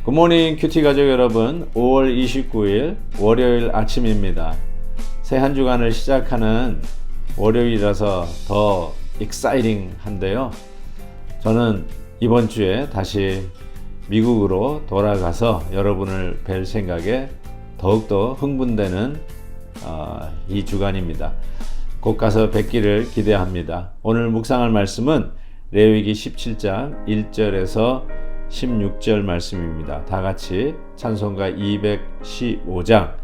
굿모닝 큐티 가족 여러분, 5월 29일 월요일 아침입니다. 새 한 주간을 시작하는 월요일이라서 더 익사이팅한데요. 저는 이번 주에 다시 미국으로 돌아가서 여러분을 뵐 생각에 더욱더 흥분되는 이 주간입니다. 곧 가서 뵙기를 기대합니다. 오늘 묵상할 말씀은 레위기 17장 1절에서 16절 말씀입니다. 다 같이 찬송가 215장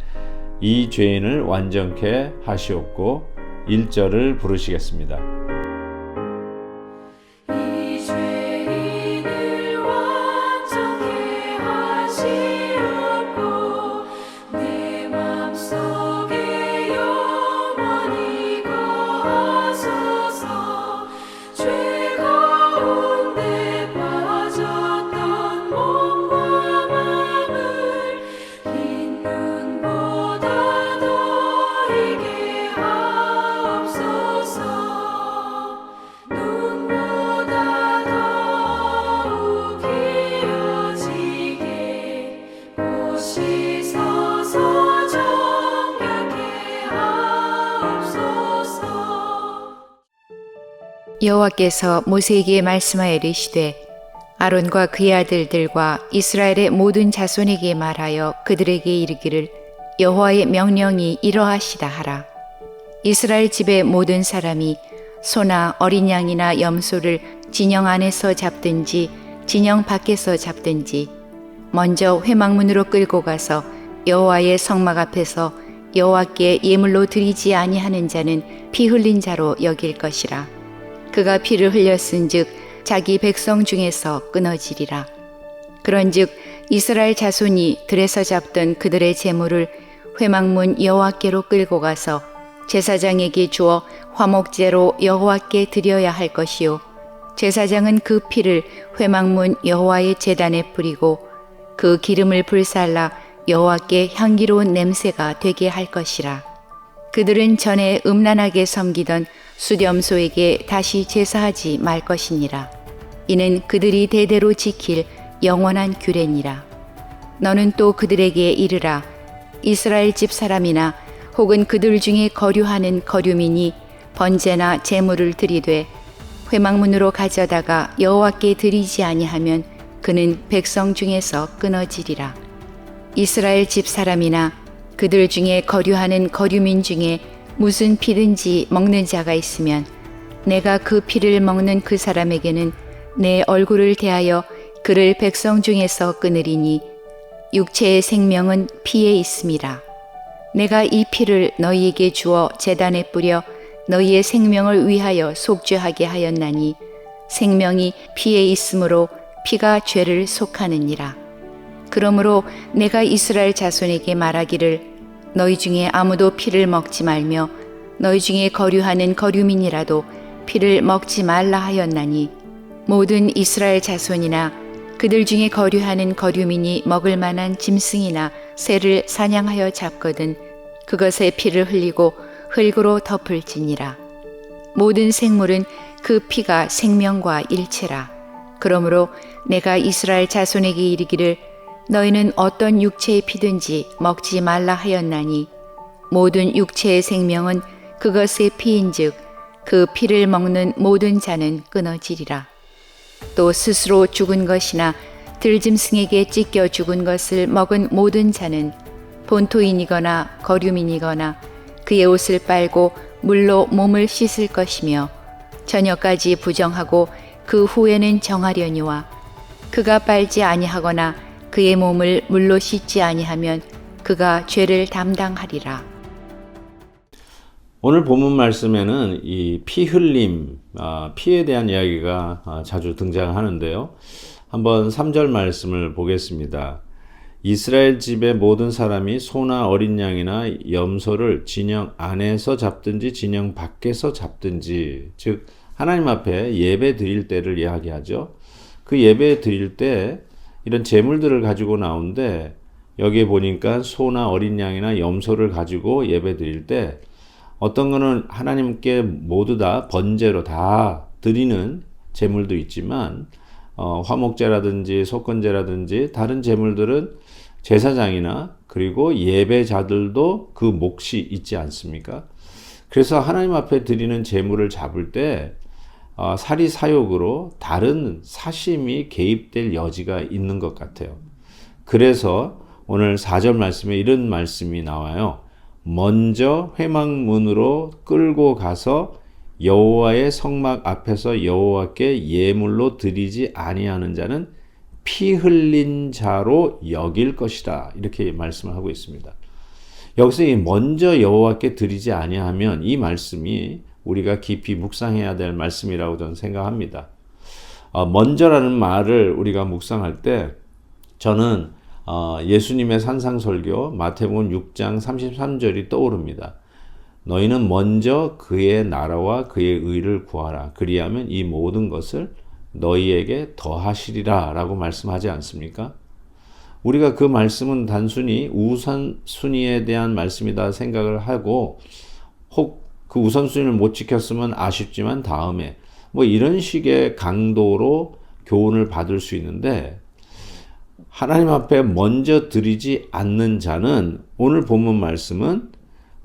이 죄인을 완전케 하시옵고 1절을 부르시겠습니다. 여호와께서 모세에게 말씀하여 이르시되 아론과 그의 아들들과 이스라엘의 모든 자손에게 말하여 그들에게 이르기를 여호와의 명령이 이러하시다 하라. 이스라엘 집의 모든 사람이 소나 어린 양이나 염소를 진영 안에서 잡든지 진영 밖에서 잡든지 먼저 회막문으로 끌고 가서 여호와의 성막 앞에서 여호와께 예물로 드리지 아니하는 자는 피 흘린 자로 여길 것이라. 그가 피를 흘렸은즉 자기 백성 중에서 끊어지리라. 그런즉 이스라엘 자손이 들에서 잡던 그들의 제물을 회막문 여호와께로 끌고 가서 제사장에게 주어 화목제로 여호와께 드려야 할 것이요 제사장은 그 피를 회막문 여호와의 제단에 뿌리고 그 기름을 불살라 여호와께 향기로운 냄새가 되게 할 것이라. 그들은 전에 음란하게 섬기던 숫염소에게 다시 제사하지 말 것이니라. 이는 그들이 대대로 지킬 영원한 규례니라. 너는 또 그들에게 이르라. 이스라엘 집 사람이나 혹은 그들 중에 거류하는 거류민이 번제나 제물을 드리되 회막문으로 가져다가 여호와께 드리지 아니하면 그는 백성 중에서 끊어지리라. 이스라엘 집 사람이나 그들 중에 거류하는 거류민 중에 무슨 피든지 먹는 자가 있으면 내가 그 피를 먹는 그 사람에게는 내 얼굴을 대하여 그를 백성 중에서 끊으리니 육체의 생명은 피에 있음이라. 내가 이 피를 너희에게 주어 제단에 뿌려 너희의 생명을 위하여 속죄하게 하였나니 생명이 피에 있으므로 피가 죄를 속하느니라. 그러므로 내가 이스라엘 자손에게 말하기를 너희 중에 아무도 피를 먹지 말며 너희 중에 거류하는 거류민이라도 피를 먹지 말라 하였나니 모든 이스라엘 자손이나 그들 중에 거류하는 거류민이 먹을 만한 짐승이나 새를 사냥하여 잡거든 그것의 피를 흘리고 흙으로 덮을지니라. 모든 생물은 그 피가 생명과 일체라. 그러므로 내가 이스라엘 자손에게 이르기를 너희는 어떤 육체의 피든지 먹지 말라 하였나니 모든 육체의 생명은 그것의 피인즉 그 피를 먹는 모든 자는 끊어지리라. 또 스스로 죽은 것이나 들짐승에게 찢겨 죽은 것을 먹은 모든 자는 본토인이거나 거류민이거나 그의 옷을 빨고 물로 몸을 씻을 것이며 저녁까지 부정하고 그 후에는 정하려니와 그가 빨지 아니하거나 그의 몸을 물로 씻지 아니하면 그가 죄를 담당하리라. 오늘 본문 말씀에는 이 피 흘림, 피에 대한 이야기가 자주 등장하는데요. 한번 3절 말씀을 보겠습니다. 이스라엘 집의 모든 사람이 소나 어린 양이나 염소를 진영 안에서 잡든지 진영 밖에서 잡든지, 즉 하나님 앞에 예배 드릴 때를 이야기하죠. 그 예배 드릴 때 이런 제물들을 가지고 나오는데, 여기에 보니까 소나 어린 양이나 염소를 가지고 예배 드릴 때 어떤 거는 하나님께 모두 다 번제로 다 드리는 제물도 있지만, 화목제라든지 속건제라든지 다른 제물들은 제사장이나 그리고 예배자들도 그 몫이 있지 않습니까? 그래서 하나님 앞에 드리는 제물을 잡을 때 사리사욕으로 다른 사심이 개입될 여지가 있는 것 같아요. 그래서 오늘 4절 말씀에 이런 말씀이 나와요. 먼저 회막문으로 끌고 가서 여호와의 성막 앞에서 여호와께 예물로 드리지 아니하는 자는 피 흘린 자로 여길 것이다. 이렇게 말씀을 하고 있습니다. 여기서 이 먼저 여호와께 드리지 아니하면, 이 말씀이 우리가 깊이 묵상해야 될 말씀이라고 저는 생각합니다. 먼저라는 말을 우리가 묵상할 때 저는 예수님의 산상설교 마태복음 6장 33절이 떠오릅니다. 너희는 먼저 그의 나라와 그의 의를 구하라. 그리하면 이 모든 것을 너희에게 더하시리라 라고 말씀하지 않습니까? 우리가 그 말씀은 단순히 우선순위에 대한 말씀이다 생각을 하고, 혹 그 우선순위를 못 지켰으면 아쉽지만 다음에 뭐 이런 식의 강도로 교훈을 받을 수 있는데, 하나님 앞에 먼저 드리지 않는 자는 오늘 본문 말씀은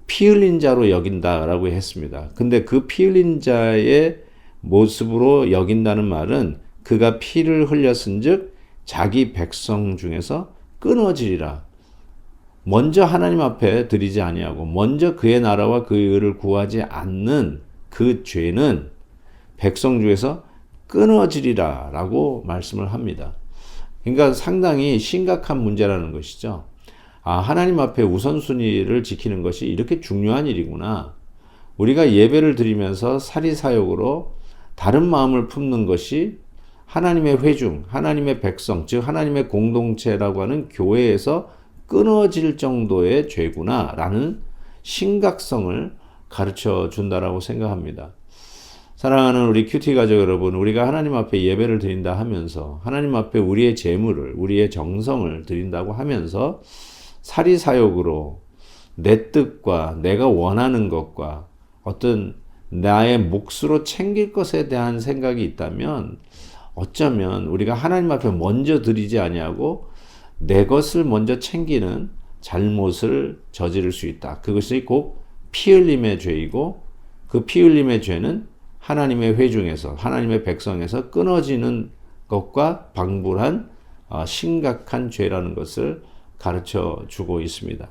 피 흘린 자로 여긴다라고 했습니다. 근데 그 피 흘린 자의 모습으로 여긴다는 말은 그가 피를 흘렸은즉 자기 백성 중에서 끊어지리라. 먼저 하나님 앞에 드리지 아니하고 먼저 그의 나라와 그의 의를 구하지 않는 그 죄는 백성 중에서 끊어지리라 라고 말씀을 합니다. 그러니까 상당히 심각한 문제라는 것이죠. 하나님 앞에 우선순위를 지키는 것이 이렇게 중요한 일이구나. 우리가 예배를 드리면서 사리사욕으로 다른 마음을 품는 것이 하나님의 회중, 하나님의 백성, 즉 하나님의 공동체라고 하는 교회에서 끊어질 정도의 죄구나 라는 심각성을 가르쳐 준다라고 생각합니다. 사랑하는 우리 큐티 가족 여러분, 우리가 하나님 앞에 예배를 드린다 하면서, 하나님 앞에 우리의 재물을, 우리의 정성을 드린다고 하면서 사리사욕으로 내 뜻과 내가 원하는 것과 어떤 나의 몫으로 챙길 것에 대한 생각이 있다면, 어쩌면 우리가 하나님 앞에 먼저 드리지 아니하고 내 것을 먼저 챙기는 잘못을 저지를 수 있다. 그것이 곧 피 흘림의 죄이고, 그 피 흘림의 죄는 하나님의 회중에서, 하나님의 백성에서 끊어지는 것과 방불한 심각한 죄라는 것을 가르쳐 주고 있습니다.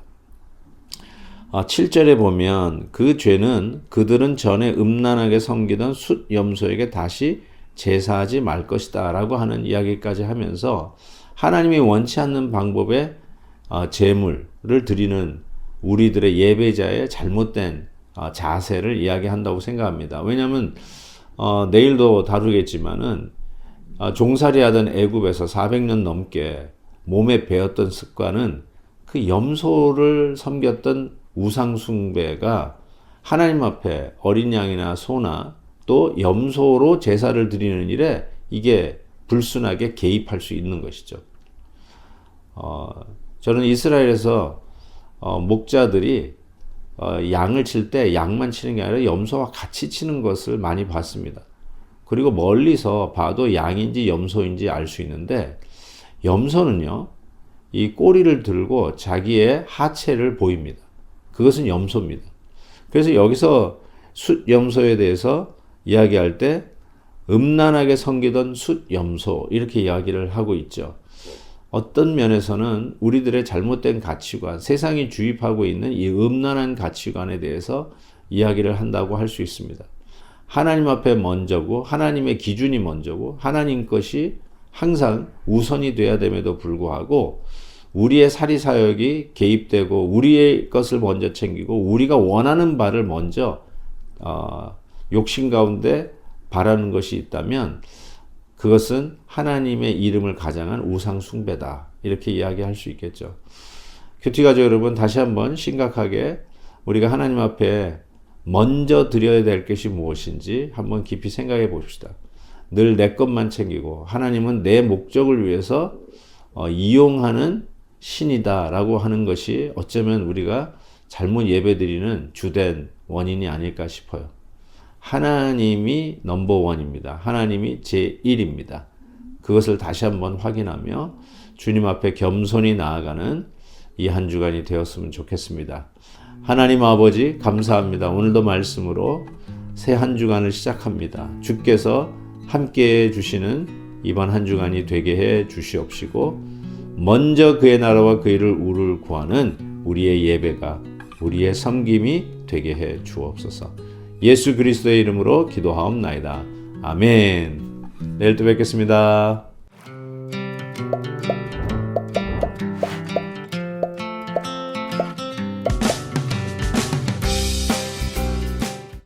7절에 보면 그 죄는 그들은 전에 음란하게 섬기던 숫 염소에게 다시 제사하지 말 것이다 라고 하는 이야기까지 하면서 하나님이 원치 않는 방법의 제물을 드리는 우리들의 예배자의 잘못된 자세를 이야기한다고 생각합니다. 왜냐하면 내일도 다루겠지만은 종살이하던 애굽에서 400년 넘게 몸에 배었던 습관은 그 염소를 섬겼던 우상 숭배가 하나님 앞에 어린 양이나 소나 또 염소로 제사를 드리는 일에 이게 불순하게 개입할 수 있는 것이죠. 저는 이스라엘에서 목자들이 양을 칠 때 양만 치는 게 아니라 염소와 같이 치는 것을 많이 봤습니다. 그리고 멀리서 봐도 양인지 염소인지 알 수 있는데, 염소는요, 이 꼬리를 들고 자기의 하체를 보입니다. 그것은 염소입니다. 그래서 여기서 숫 염소에 대해서 이야기할 때 음란하게 섬기던 숫 염소 이렇게 이야기를 하고 있죠. 어떤 면에서는 우리들의 잘못된 가치관, 세상이 주입하고 있는 이 음란한 가치관에 대해서 이야기를 한다고 할 수 있습니다. 하나님 앞에 먼저고 하나님의 기준이 먼저고 하나님 것이 항상 우선이 돼야 됨에도 불구하고 우리의 사리사욕이 개입되고 우리의 것을 먼저 챙기고 우리가 원하는 바를 먼저 욕심 가운데 바라는 것이 있다면 그것은 하나님의 이름을 가장한 우상 숭배다. 이렇게 이야기할 수 있겠죠. 큐티가족 여러분, 다시 한번 심각하게 우리가 하나님 앞에 먼저 드려야 될 것이 무엇인지 한번 깊이 생각해 봅시다. 늘 내 것만 챙기고 하나님은 내 목적을 위해서 이용하는 신이다라고 하는 것이 어쩌면 우리가 잘못 예배드리는 주된 원인이 아닐까 싶어요. 하나님이 넘버원입니다. 하나님이 제1입니다. 그것을 다시 한번 확인하며 주님 앞에 겸손히 나아가는 이 한 주간이 되었으면 좋겠습니다. 하나님 아버지 감사합니다. 오늘도 말씀으로 새 한 주간을 시작합니다. 주께서 함께해 주시는 이번 한 주간이 되게 해 주시옵시고 먼저 그의 나라와 그의 의를 구하는 우리의 예배가 우리의 섬김이 되게 해 주옵소서. 예수 그리스도의 이름으로 기도하옵나이다. 아멘. 내일 또 뵙겠습니다.